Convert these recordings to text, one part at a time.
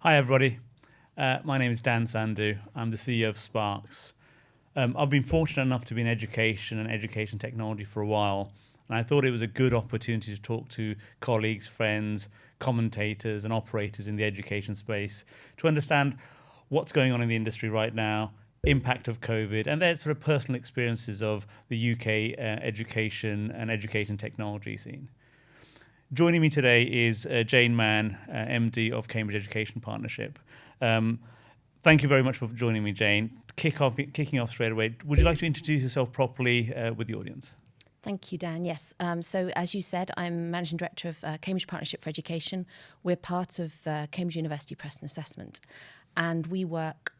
Hi, everybody. My name is Dan Sandhu. I'm the CEO of Sparx. I've been fortunate enough to be in education and education technology for a while, and I thought it was a good opportunity to talk to colleagues, friends, commentators, and operators in the education space to understand what's going on in the industry right now, impact of COVID, and their sort of personal experiences of the UK education and education technology scene. Joining me today is Jane Mann, MD of Cambridge Education Partnership. Thank you very much for joining me, Jane. Kicking off straight away, would you like to introduce yourself properly with the audience? Thank you, Dan. Yes. So as you said, I'm Managing Director of Cambridge Partnership for Education. We're part of Cambridge University Press and Assessment. And we work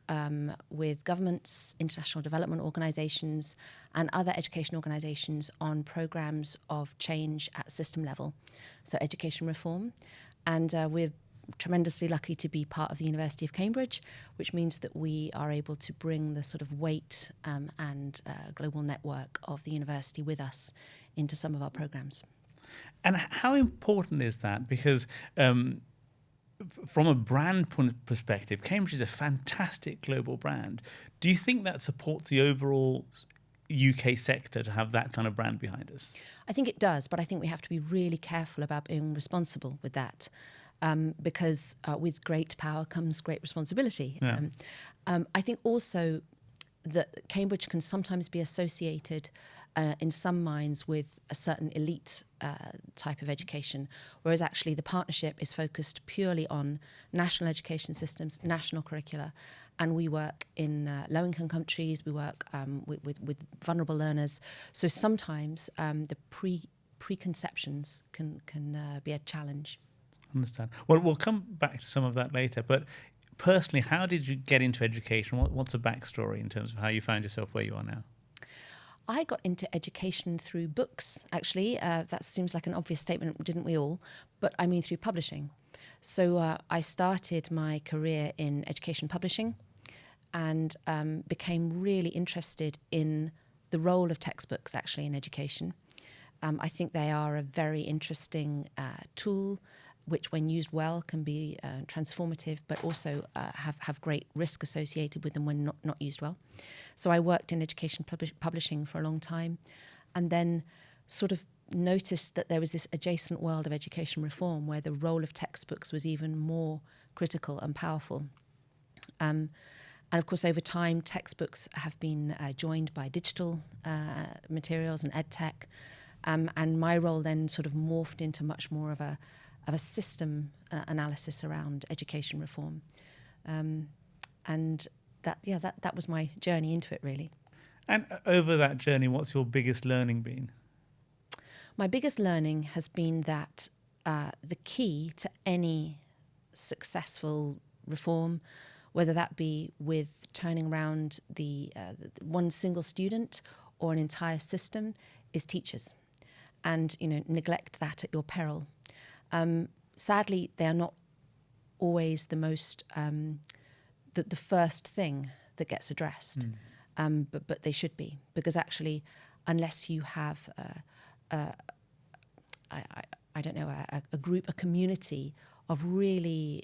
with governments, international development organisations and other education organisations on programmes of change at system level, so education reform. And we're tremendously lucky to be part of the University of Cambridge, which means that we are able to bring the sort of weight and global network of the university with us into some of our programmes. And how important is that? Because from a brand perspective, Cambridge is a fantastic global brand. Do you think that supports the overall UK sector to have that kind of brand behind us? I think it does, but I think we have to be really careful about being responsible with that. Because with great power comes great responsibility. Yeah. I think also that Cambridge can sometimes be associated in some minds with a certain elite type of education, whereas actually the partnership is focused purely on national education systems, national curricula, and we work in low-income countries, we work with vulnerable learners. So sometimes the preconceptions can be a challenge. Understand. Well, we'll come back to some of that later, but personally, how did you get into education? What's the backstory in terms of how you found yourself where you are now? I got into education through books, actually. That seems like an obvious statement, didn't we all? But I mean through publishing. So I started my career in education publishing and became really interested in the role of textbooks, actually, in education. I think they are a very interesting tool, which when used well can be transformative, but also have great risk associated with them when not used well. So I worked in education publishing for a long time and then sort of noticed that there was this adjacent world of education reform where the role of textbooks was even more critical and powerful. And of course, over time, textbooks have been joined by digital materials and edtech. And my role then sort of morphed into much more of a system analysis around education reform. And that was my journey into it, really. And over that journey, what's your biggest learning been? My biggest learning has been that the key to any successful reform, whether that be with turning around the one single student or an entire system, is teachers. And, neglect that at your peril. Sadly, they are not always the most the first thing that gets addressed, but they should be, because actually, unless you have I don't know, a group, a community of really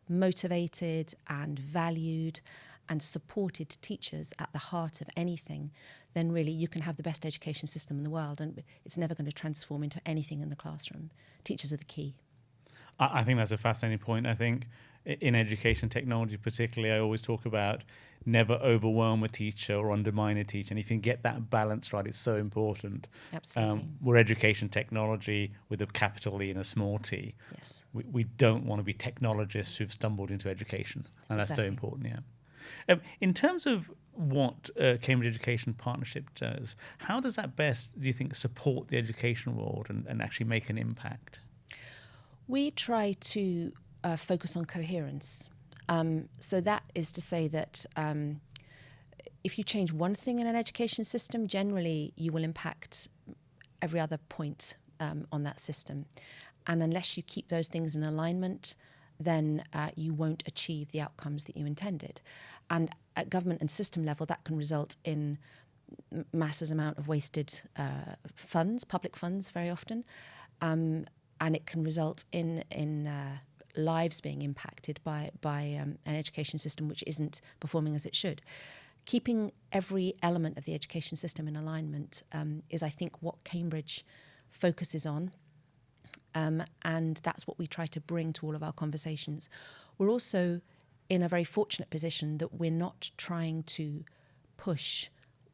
motivated and valued and supported teachers at the heart of anything, then really you can have the best education system in the world and it's never going to transform into anything in the classroom. Teachers are the key. I think that's a fascinating point. I think in education technology particularly, I always talk about never overwhelm a teacher or undermine a teacher. And if you can get that balance right, it's so important. Absolutely. We're education technology with a capital E and a small t. Yes. We don't want to be technologists who've stumbled into education. And that's so important, yeah. In terms of what Cambridge Education Partnership does, how does that best, do you think, support the education world and actually make an impact? We try to focus on coherence. So that is to say that if you change one thing in an education system, generally you will impact every other point on that system. And unless you keep those things in alignment, then you won't achieve the outcomes that you intended. And at government and system level, that can result in massive amount of wasted funds, public funds very often. And it can result in lives being impacted by an education system which isn't performing as it should. Keeping every element of the education system in alignment is, I think, what Cambridge focuses on. And that's what we try to bring to all of our conversations. We're also in a very fortunate position that we're not trying to push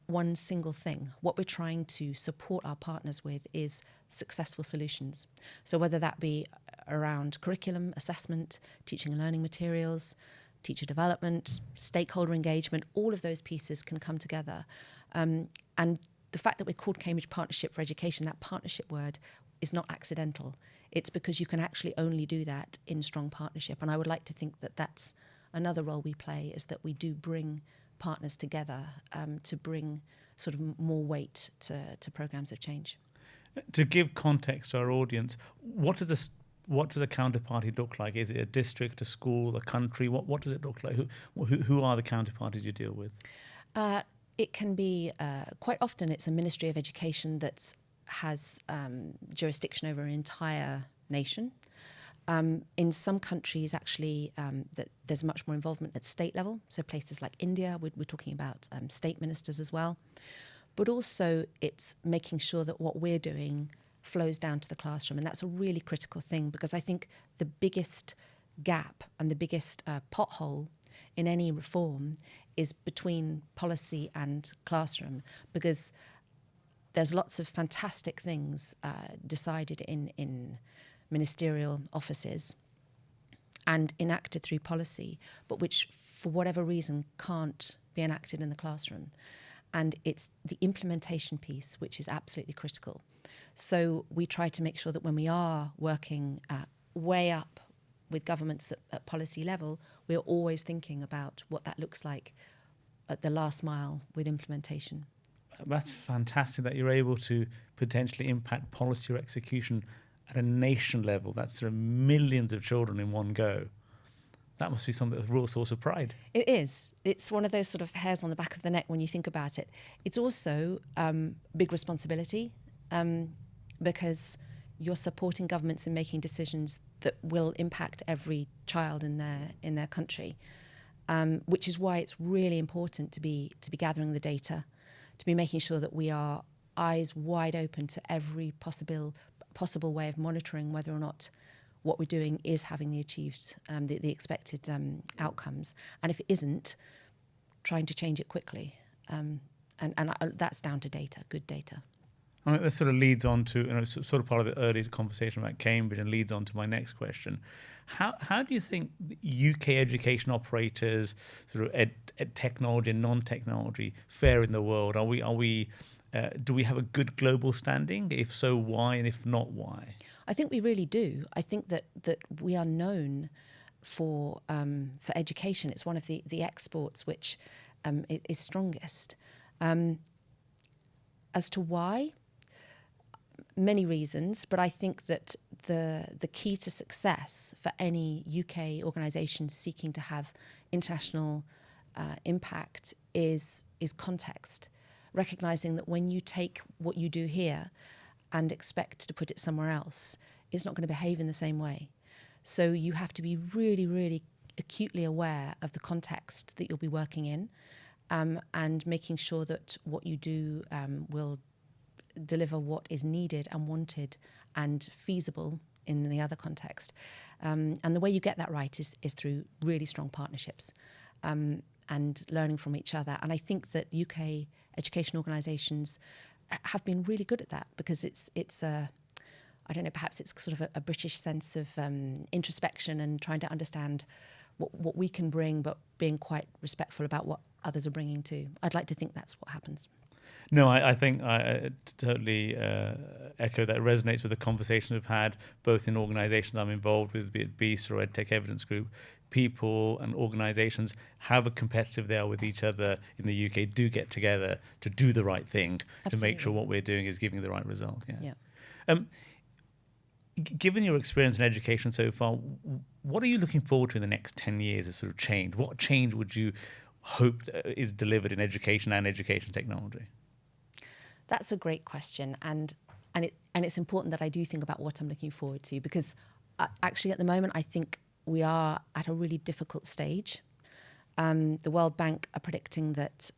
one single thing. What we're trying to support our partners with is successful solutions. So whether that be around curriculum, assessment, teaching and learning materials, teacher development, stakeholder engagement, all of those pieces can come together. And the fact that we're called Cambridge Partnership for Education, that partnership word is not accidental. It's because you can actually only do that in strong partnership. And I would like to think that that's another role we play, is that we do bring partners together to bring sort of more weight to programs of change. To give context to our audience, what does a counterparty look like? Is it a district, a school, a country? What does it look like? Who are the counterparties you deal with? It can be, quite often it's a Ministry of Education that has jurisdiction over an entire nation. In some countries, actually, that there's much more involvement at state level. So places like India, we're talking about state ministers as well. But also it's making sure that what we're doing flows down to the classroom. And that's a really critical thing, because I think the biggest gap and the biggest pothole in any reform is between policy and classroom, because there's lots of fantastic things decided in ministerial offices and enacted through policy, but which for whatever reason can't be enacted in the classroom. And it's the implementation piece which is absolutely critical. So we try to make sure that when we are working way up with governments at policy level, we're always thinking about what that looks like at the last mile with implementation. That's fantastic that you're able to potentially impact policy or execution at a nation level. That's sort of millions of children in one go. That must be something, a real source of pride. It is. It's one of those sort of hairs on the back of the neck when you think about it. It's also big responsibility, because you're supporting governments in making decisions that will impact every child in their country, which is why it's really important to be gathering the data, to be making sure that we are eyes wide open to every possible way of monitoring whether or not what we're doing is having the achieved, the expected outcomes. And if it isn't, trying to change it quickly. And that's down to data, good data. I mean, that sort of leads on to, sort of part of the earlier conversation about Cambridge, and leads on to my next question. How do you think UK education operators, sort of ed technology and non-technology, fare in the world? Do we have a good global standing? If so, why? And if not, why? I think we really do. I think that we are known for education. It's one of the exports which is strongest. As to why, many reasons, but I think that the key to success for any UK organisation seeking to have international impact is context. Recognising that when you take what you do here and expect to put it somewhere else, it's not going to behave in the same way. So you have to be really, really acutely aware of the context that you'll be working in, and making sure that what you do will deliver what is needed and wanted and feasible in the other context. And the way you get that right is through really strong partnerships and learning from each other. And I think that UK education organisations have been really good at that, because it's I don't know, perhaps it's sort of a British sense of introspection and trying to understand what we can bring, but being quite respectful about what others are bringing too. I'd like to think that's what happens. No, I think I totally echo that. It resonates with the conversations we've had, both in organisations I'm involved with, be it BEAST or EdTech Evidence Group. People and organisations, however competitive they are with each other in the UK, do get together to do the right thing. Absolutely. To make sure what we're doing is giving the right result. Yeah. Given your experience in education so far, what are you looking forward to in the next 10 years as sort of change? What change would you hope is delivered in education and education technology? That's a great question, and it's important that I do think about what I'm looking forward to, because actually at the moment I think we are at a really difficult stage. The World Bank are predicting that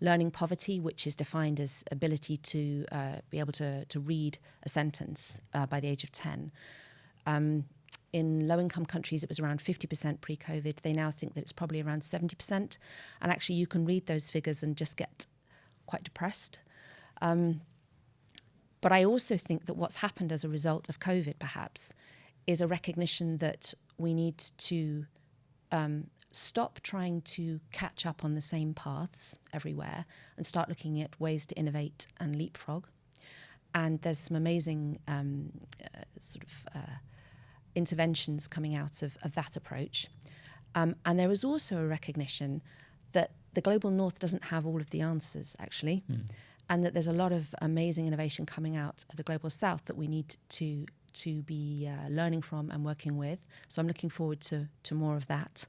learning poverty, which is defined as ability to be able to read a sentence by the age of 10, in low-income countries, it was around 50% pre-COVID. They now think that it's probably around 70%. And actually, you can read those figures and just get quite depressed. But I also think that what's happened as a result of COVID, perhaps, is a recognition that we need to stop trying to catch up on the same paths everywhere and start looking at ways to innovate and leapfrog. And there's some amazing interventions coming out of that approach. And there is also a recognition that the global north doesn't have all of the answers, actually, and that there's a lot of amazing innovation coming out of the global south that we need to be learning from and working with. So I'm looking forward to more of that.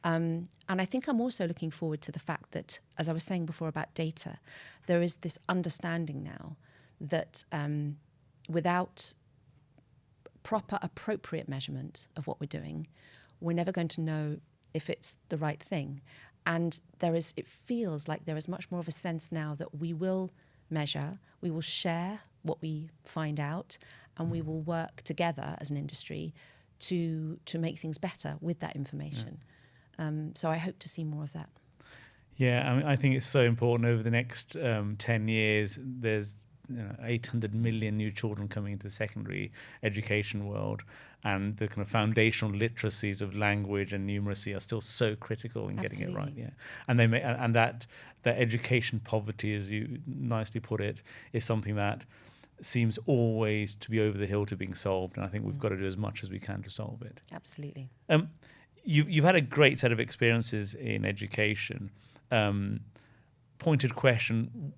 And I think I'm also looking forward to the fact that, as I was saying before about data, there is this understanding now that without proper, appropriate measurement of what we're doing, we're never going to know if it's the right thing. And it feels like there is much more of a sense now that we will measure, we will share what we find out, and we will work together as an industry to make things better with that information. So I hope to see more of that. Yeah, I mean, I think it's so important over the next 10 years. There's 800 million new children coming into the secondary education world, and the kind of foundational literacies of language and numeracy are still so critical in getting it right. Yeah, and that education poverty, as you nicely put it, is something that seems always to be over the hill to being solved, and I think we've got to do as much as we can to solve it. Absolutely. You've had a great set of experiences in education. Pointed question: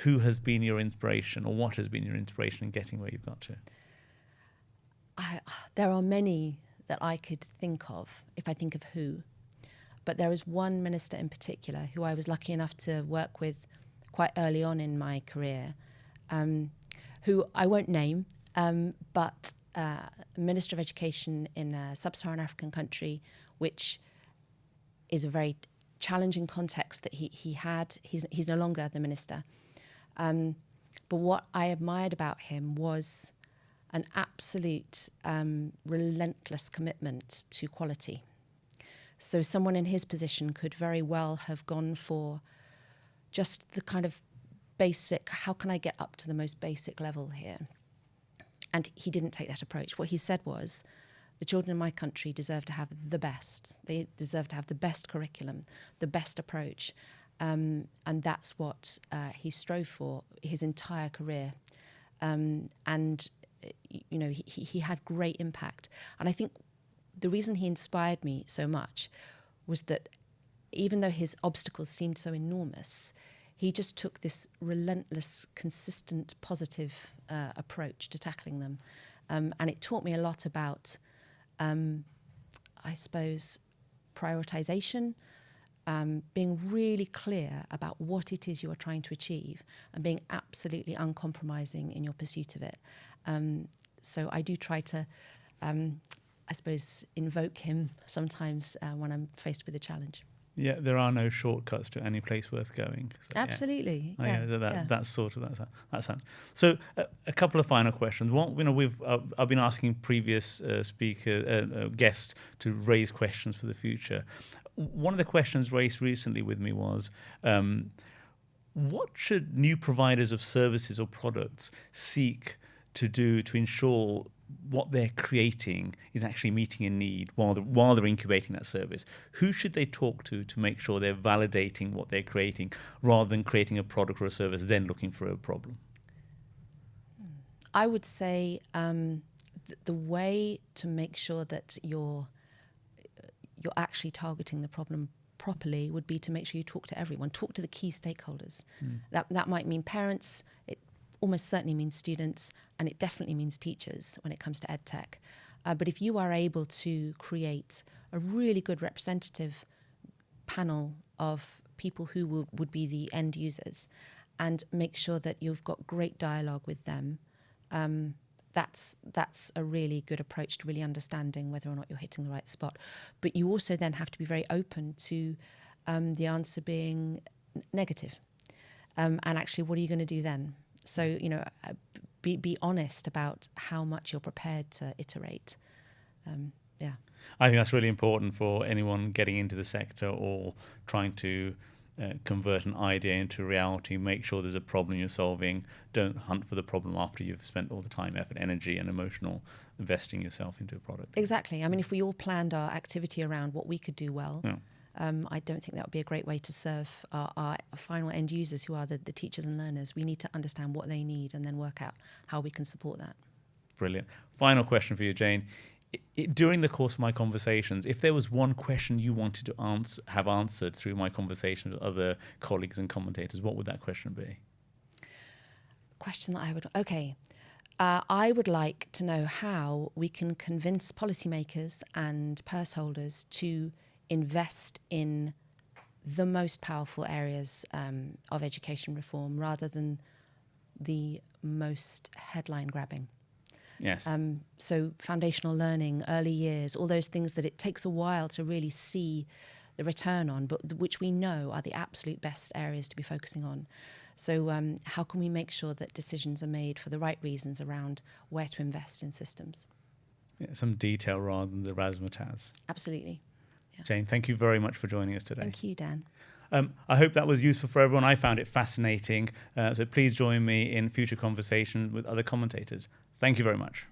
who has been your inspiration, or what has been your inspiration in getting where you've got to? There are many that I could think of if I think of who, but there is one minister in particular who I was lucky enough to work with quite early on in my career, who I won't name, but Minister of Education in a sub-Saharan African country, which is a very challenging context that he had. He's no longer the minister. But what I admired about him was an absolute relentless commitment to quality. So someone in his position could very well have gone for just the kind of basic, how can I get up to the most basic level here? And he didn't take that approach. What he said was, the children in my country deserve to have the best. They deserve to have the best curriculum, the best approach. And that's what he strove for his entire career. And, he had great impact. And I think the reason he inspired me so much was that even though his obstacles seemed so enormous, he just took this relentless, consistent, positive approach to tackling them. And it taught me a lot about, I suppose, prioritization, being really clear about what it is you are trying to achieve, and being absolutely uncompromising in your pursuit of it. So I do try to, I suppose, invoke him sometimes when I'm faced with a challenge. Yeah, there are no shortcuts to any place worth going. So, absolutely. That's sort of that sound. So a couple of final questions. One, I've been asking previous guests to raise questions for the future. One of the questions raised recently with me was, what should new providers of services or products seek to do to ensure what they're creating is actually meeting a need while they're incubating that service? Who should they talk to make sure they're validating what they're creating, rather than creating a product or a service then looking for a problem? I would say the way to make sure that you're actually targeting the problem properly would be to make sure you talk to everyone, talk to the key stakeholders. That might mean parents, it almost certainly means students, and it definitely means teachers when it comes to EdTech. But if you are able to create a really good representative panel of people who would be the end users, and make sure that you've got great dialogue with them, that's a really good approach to really understanding whether or not you're hitting the right spot. But you also then have to be very open to the answer being negative. And actually, what are you going to do then? So, be honest about how much you're prepared to iterate. Yeah. I think that's really important for anyone getting into the sector or trying to convert an idea into reality. Make sure there's a problem you're solving. Don't hunt for the problem after you've spent all the time, effort, energy, and emotional investing yourself into a product. Exactly. I mean, if we all planned our activity around what we could do well, Yeah. I don't think that would be a great way to serve our final end users, who are the teachers and learners. We need to understand what they need and then work out how we can support that. Brilliant. Final question for you, Jane. During the course of my conversations, if there was one question you wanted to have answered through my conversations with other colleagues and commentators, what would that question be? Question that I would like to know how we can convince policymakers and purse holders to invest in the most powerful areas of education reform rather than the most headline grabbing. Yes. So foundational learning, early years, all those things that it takes a while to really see the return on, but which we know are the absolute best areas to be focusing on. So how can we make sure that decisions are made for the right reasons around where to invest in systems? Yeah, some detail rather than the razzmatazz. Absolutely. Yeah. Jane, thank you very much for joining us today. Thank you, Dan. I hope that was useful for everyone. I found it fascinating. So please join me in future conversation with other commentators. Thank you very much.